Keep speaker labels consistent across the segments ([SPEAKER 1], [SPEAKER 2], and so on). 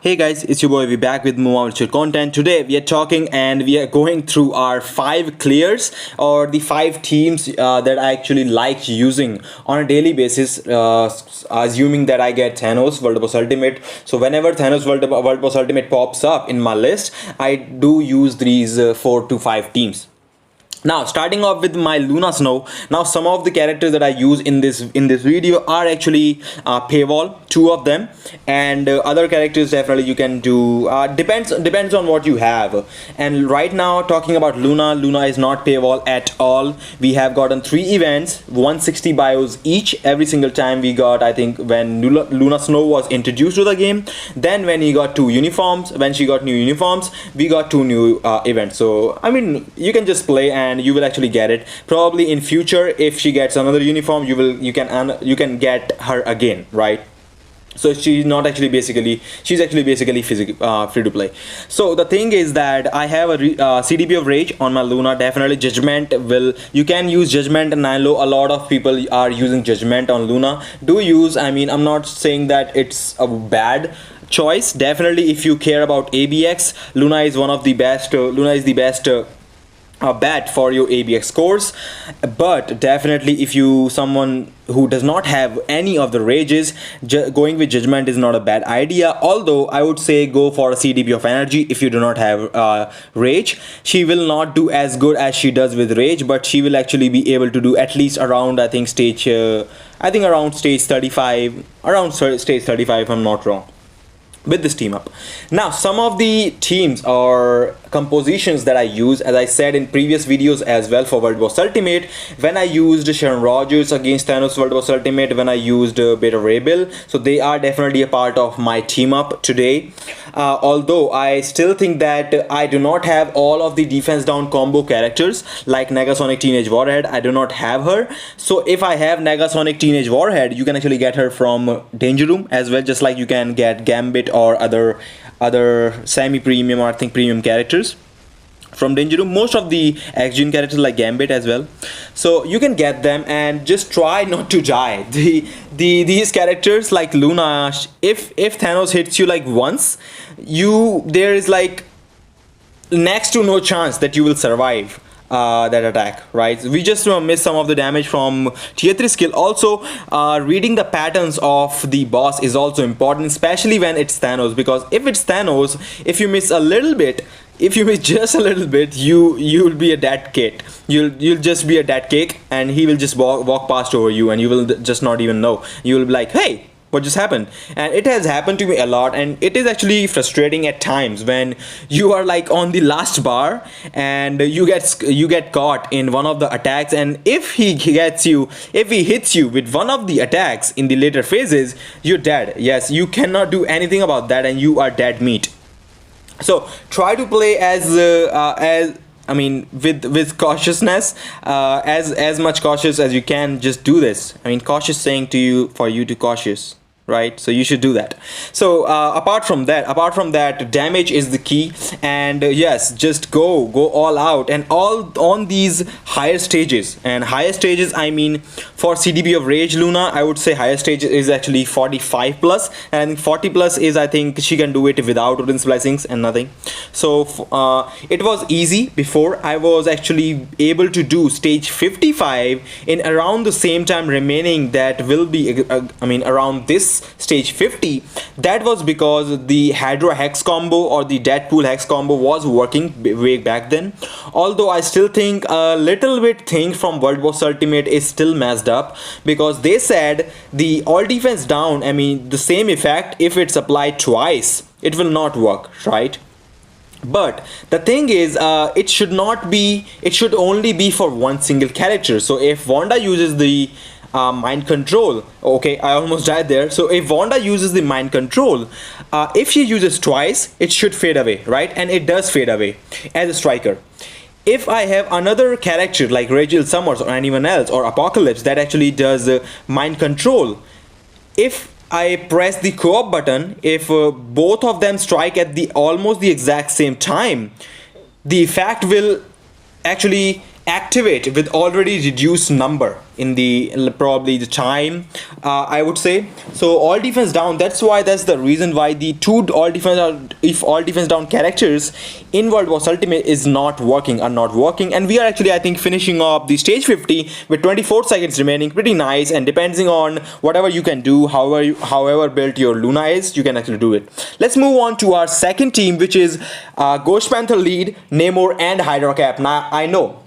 [SPEAKER 1] Hey guys, it's your boy. We're back with more virtual content. Today we are talking and we are going through our 5 clears or the 5 teams that I actually like using on a daily basis. Assuming that I get Thanos World Boss Ultimate. So whenever Thanos World Boss Ultimate pops up in my list, I do use these 4 to 5 teams. Now, starting off with my Luna Snow. Now, some of the characters that I use in this video are actually paywall, 2 of them, and other characters definitely you can do. Depends on what you have. And right now, talking about Luna, Luna is not paywall at all. We have gotten 3 events, 160 bios each every single time we got. I think when Luna Snow was introduced to the game, then when he got 2 uniforms, when she got new uniforms, we got 2 new events. So I mean, you can just play and you will actually get it. Probably in future, if she gets another uniform, you can get her again, right? So she's not actually she's actually basically free to play. So the thing is that I have a CDB of Rage on my Luna. Definitely Judgment you can use Judgment, and I know a lot of people are using Judgment on Luna. Do use, I mean, I'm not saying that it's a bad choice. Definitely if you care about ABX, Luna is one of the best. Luna is the best bet for your ABX scores. But definitely if you someone who does not have any of the rages, going with Judgment is not a bad idea. Although I would say go for a CDB of Energy if you do not have rage. She will not do as good as she does with rage, but she will actually be able to do at least around, I think, around stage 35, if I'm not wrong, with this team up. Now, some of the teams or compositions that I use, as I said in previous videos as well, for World Boss Ultimate, when I used Sharon Rogers against Thanos World Boss Ultimate, when I used Beta Ray Bill, so they are definitely a part of my team up today. Although I still think that I do not have all of the defense down combo characters like Negasonic Teenage Warhead. I do not have her. So if I have Negasonic Teenage Warhead, you can actually get her from Danger Room as well, just like you can get Gambit or other semi-premium or I think premium characters from Danger Room. Most of the X-Gene characters like Gambit as well, so you can get them and just try not to die. These characters like Luna, if Thanos hits you like once, there is like next to no chance that you will survive that attack, right? We just miss some of the damage from tier 3 skill. Also, reading the patterns of the boss is also important, especially when it's Thanos, because if it's Thanos, if you miss a little bit, if you miss just a little bit, you'll be a dead kid. You'll just be a dead cake, and he will just walk past over you, and you will just not even know. You will be like, hey, what just happened? And it has happened to me a lot, and it is actually frustrating at times when you are like on the last bar and you get caught in one of the attacks, and if he hits you with one of the attacks in the later phases, you're dead. Yes, you cannot do anything about that, and you are dead meat. So try to play with cautiousness, as much cautious as you can. Just do this. I mean, cautious saying to you for you to cautious, right? So you should do that. So apart from that, damage is the key, and yes, just go all out, and all on these higher stages. And higher stages, I mean, for CDB of Rage Luna, I would say higher stage is actually 45 plus, and 40 plus is, I think, she can do it without wooden splicings and nothing. So it was easy before. I was actually able to do stage 55 in around the same time remaining that will be around this stage 50. That was because the Hydra Hex combo or the Deadpool Hex combo was working way back then. Although I still think a little bit thing from World Boss Ultimate is still messed up, because they said the all defense down, I mean, the same effect, if it's applied twice, it will not work, right? But the thing is, it should only be for one single character. So if Wanda uses the mind control, okay, I almost died there. So if Wanda uses the mind control, if she uses twice, it should fade away, right? And it does fade away as a striker. If I have another character like Rachel Summers or anyone else, or Apocalypse, that actually does mind control, if I press the co-op button, if both of them strike at almost the exact same time, the effect will actually activate with already reduced number in the probably the time, I would say. So all defense down, that's the reason why the two all defense if all defense down characters in World Boss Ultimate is not working, and we are actually, I think, finishing off the stage 50 with 24 seconds remaining. Pretty nice, and depending on whatever you can do, however built your Luna is, you can actually do it. Let's move on to our second team, which is Ghost Panther lead, Namor and Hydra Cap. Now I know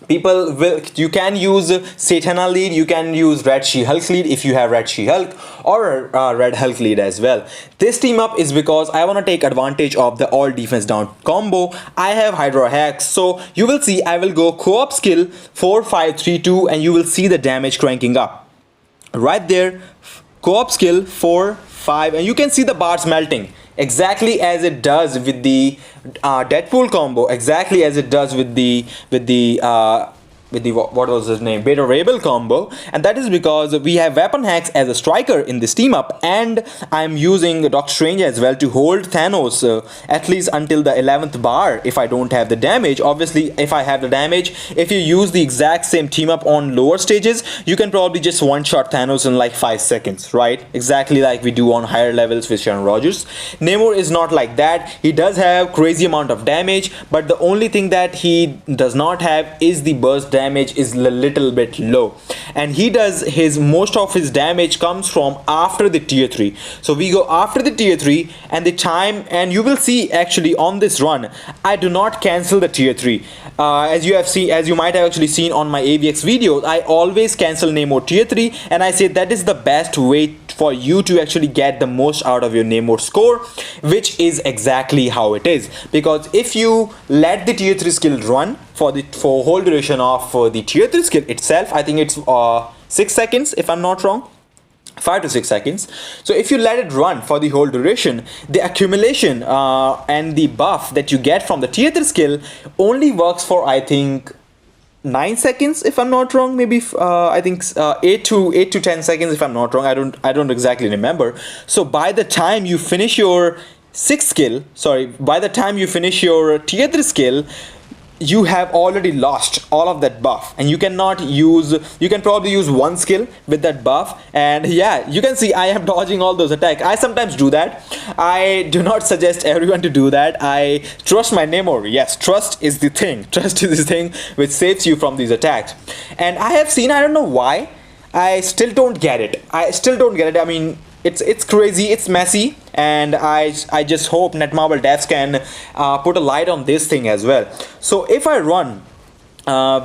[SPEAKER 1] people will, you can use Satana lead, you can use Red She-Hulk lead if you have Red She-Hulk, or Red Hulk lead as well. This team up is because I want to take advantage of the all defense down combo. I have Hydra hacks, so you will see I will go co-op skill 4-5-3-2, and you will see the damage cranking up right there. Co-op skill 4-5, and you can see the bars melting exactly as it does with the Deadpool combo, exactly as it does with the what was his name, Beta Rebel combo. And that is because we have weapon hacks as a striker in this team up, and I'm using Doctor Strange as well to hold Thanos at least until the 11th bar if I don't have the damage. Obviously if I have the damage, if you use the exact same team up on lower stages, you can probably just one shot Thanos in like 5 seconds, right? Exactly like we do on higher levels with Sharon Rogers. Namor is not like that. He does have crazy amount of damage, but the only thing that he does not have is the burst damage is a little bit low, and he does his most of his damage comes from after the tier 3. So we go after the tier 3, and the time, and you will see actually on this run I do not cancel the tier 3. As you might have actually seen on my AVX videos, I always cancel Namor tier 3, and I say that is the best way for you to actually get the most out of your Namor score, which is exactly how it is. Because if you let the tier 3 skill run for whole duration of the tier 3 skill itself, I think it's 6 seconds if I'm not wrong, 5 to 6 seconds. So if you let it run for the whole duration, the accumulation and the buff that you get from the tier 3 skill only works for, I think, 9 seconds if I'm not wrong, maybe I think 8 to 10 seconds if I'm not wrong. I don't exactly remember. So by the time you finish your by the time you finish your tier 3 skill, you have already lost all of that buff, and you can probably use one skill with that buff. And yeah, you can see I am dodging all those attacks. I sometimes do that. I do not suggest everyone to do that. I trust my Namor. Yes, trust is the thing which saves you from these attacks. And I have seen, I don't know why, I still don't get it. I mean, it's crazy, it's messy, and I just hope Netmarble devs can put a light on this thing as well. So if I run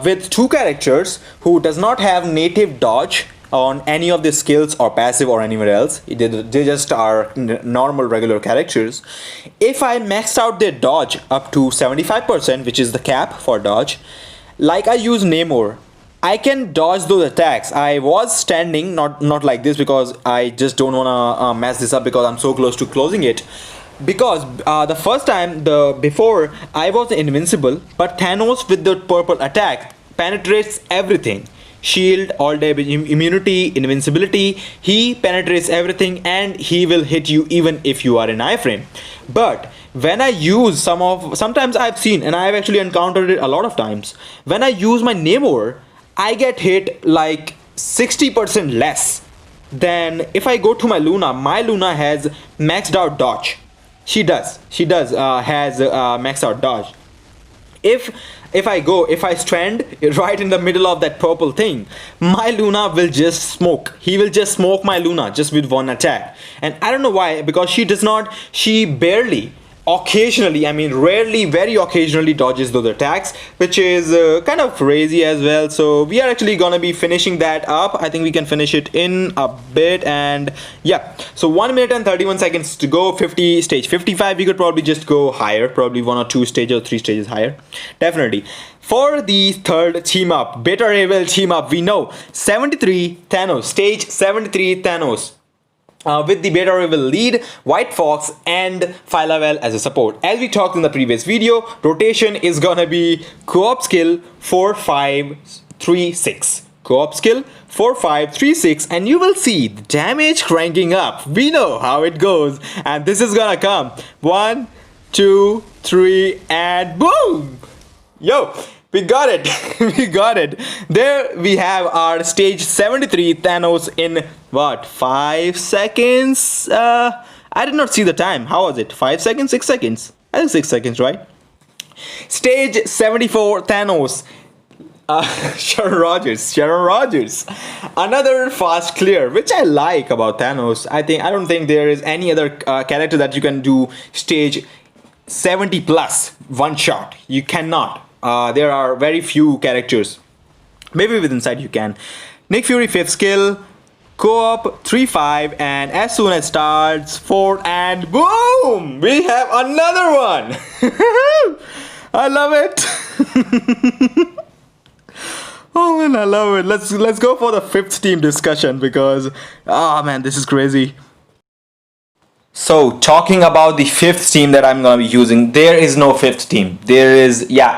[SPEAKER 1] with two characters who does not have native dodge on any of the skills or passive or anywhere else, they just are normal regular characters, if I maxed out their dodge up to 75%, which is the cap for dodge, like I use Namor, I can dodge those attacks. I was standing, not like this, because I just don't want to mess this up because I'm so close to closing it. Because the first time before I was invincible, but Thanos with the purple attack penetrates everything. Shield, all day immunity, invincibility, he penetrates everything, and he will hit you even if you are in iframe. But when I use sometimes I've seen, and I've actually encountered it a lot of times, when I use my Namor, I get hit like 60% less than if I go to my Luna. My Luna has maxed out dodge. She does has maxed out dodge. If I stand right in the middle of that purple thing, my Luna will just smoke. He will just smoke my Luna just with one attack. And I don't know why, because she barely, occasionally, I mean rarely, very occasionally dodges those attacks, which is kind of crazy as well. So we are actually gonna be finishing that up. I think we can finish it in a bit. And yeah, so 1 minute and 31 seconds to go. Stage 55, we could probably just go higher, probably 1 or 2 stages or 3 stages higher, definitely. For the third team up, Beta Rebel team up, we know 73 Thanos, stage 73 Thanos. With the Beta Rebel lead, White Fox, and Phyla-Vell as a support. As we talked in the previous video, rotation is gonna be co-op skill 4-5-3-6. Co-op skill 4-5-3-6, and you will see the damage cranking up. We know how it goes, and this is gonna come 1, 2, 3, and boom! Yo, We got it. We got it. There we have our stage 73 Thanos in what? 5 seconds? I did not see the time. How was it? 5 seconds? 6 seconds? I think 6 seconds, right? Stage 74 Thanos. Sharon Rogers. Another fast clear, which I like about Thanos. I don't think there is any other character that you can do stage 70 plus one shot. You cannot. There are very few characters. Maybe with Inside you can. Nick Fury 5th skill, co-op 3-5, and as soon as starts 4 and boom! We have another one! I love it! Oh man, I love it. Let's go for the 5th team discussion because man, this is crazy. So talking about the 5th team that I'm gonna be using, there is no 5th team. There is, yeah.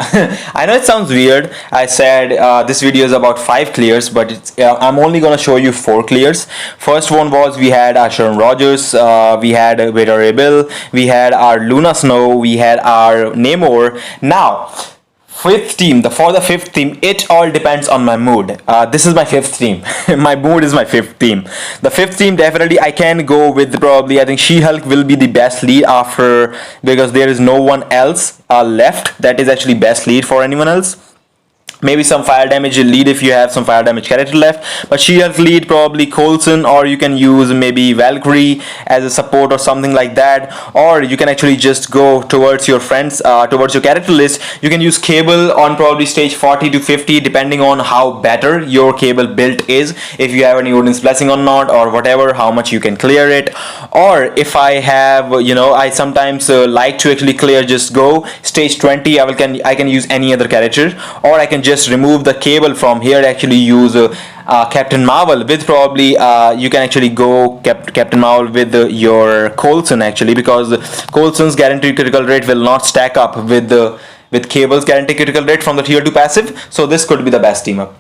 [SPEAKER 1] I know it sounds weird. I said this video is about 5 clears, but I'm only gonna show you 4 clears. First one was we had our Sharon Rogers, we had Beta Ray Bill, we had our Luna Snow, we had our Namor. Now, 5th team, for the 5th team, it all depends on my mood. This is my 5th team. My mood is my 5th team. The 5th team, definitely I can go with probably, I think She-Hulk will be the best lead after, because there is no one else left that is actually best lead for anyone else. Maybe some fire damage lead if you have some fire damage character left, but She-Hulk lead probably Coulson, or you can use maybe Valkyrie as a support or something like that, or you can actually just go towards your friends, towards your character list. You can use Cable on probably stage 40 to 50 depending on how better your Cable build is, if you have any Odin's Blessing or not, or whatever, how much you can clear it. Or if I have, I sometimes like to actually clear just go stage 20, I can use any other character, or I can just remove the Cable from here, actually use Captain Marvel with probably you can actually go Captain Marvel with your Coulson actually, because Coulson's guaranteed critical rate will not stack up with Cable's guaranteed critical rate from the tier 2 passive, so this could be the best team up.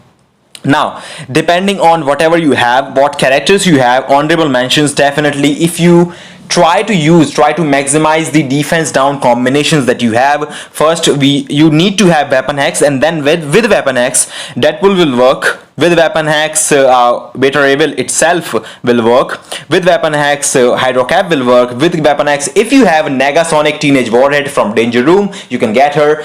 [SPEAKER 1] Now, depending on whatever you have, what characters you have, honorable mentions definitely. If you try to maximize the defense down combinations that you have, first you need to have Weapon Hex, and then with Weapon Hex Deadpool will work. With Weapon Hex Beta Ray Bill itself will work. With Weapon Hex Hydrocap will work. With Weapon Hex, if you have Negasonic Teenage Warhead from Danger Room, you can get her.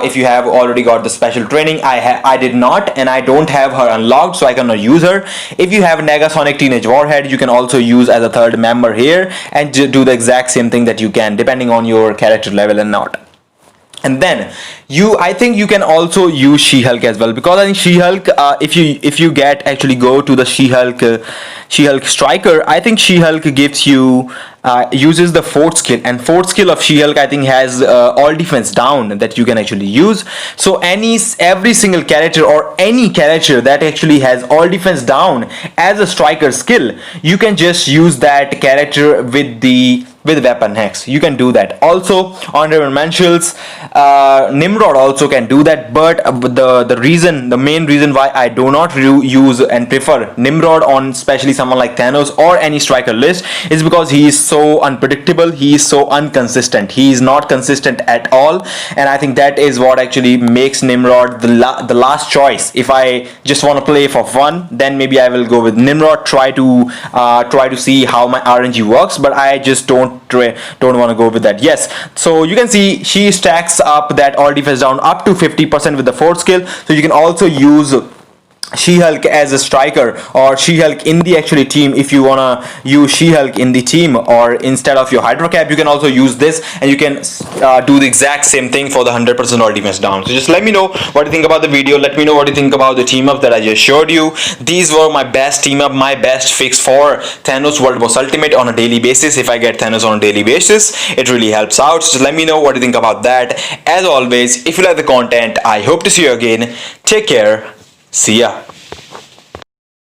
[SPEAKER 1] If you have already got the special training, I did not, and I don't have her unlocked, so I cannot use her. If you have Negasonic Teenage Warhead, you can also use as a 3rd member here and do the exact same thing that you can depending on your character level and not. And then I think you can also use She-Hulk as well, because I think She-Hulk, if you actually go to the She-Hulk striker, I think She-Hulk gives you uses the 4th skill, and 4th skill of She-Hulk I think has all defense down that you can actually use. So every single character or any character that actually has all defense down as a striker skill, you can just use that character with Weapon Hex. You can do that. Also, honorable mentions, Nimrod also can do that, but the main reason why I do not use and prefer Nimrod on especially someone like Thanos or any striker list is because he is so unpredictable, he is so inconsistent, he is not consistent at all, and I think that is what actually makes Nimrod the last choice. If I just want to play for fun, then maybe I will go with Nimrod, try to see how my RNG works, but I just don't want to go with that. Yes, so you can see she stacks up that all defense down up to 50% with the 4th skill, so you can also use She-Hulk as a striker, or She-Hulk in the actually team. If you wanna use She-Hulk in the team, or instead of your Hydrocap, you can also use this, and you can do the exact same thing for the 100% all defense down. So just let me know what you think about the video. Let me know what you think about the team up that I just showed you. These were my best team up, my best fix for Thanos World Boss Ultimate on a daily basis. If I get Thanos on a daily basis, it really helps out. So just let me know what you think about that. As always, if you like the content, I hope to see you again. Take care. See ya.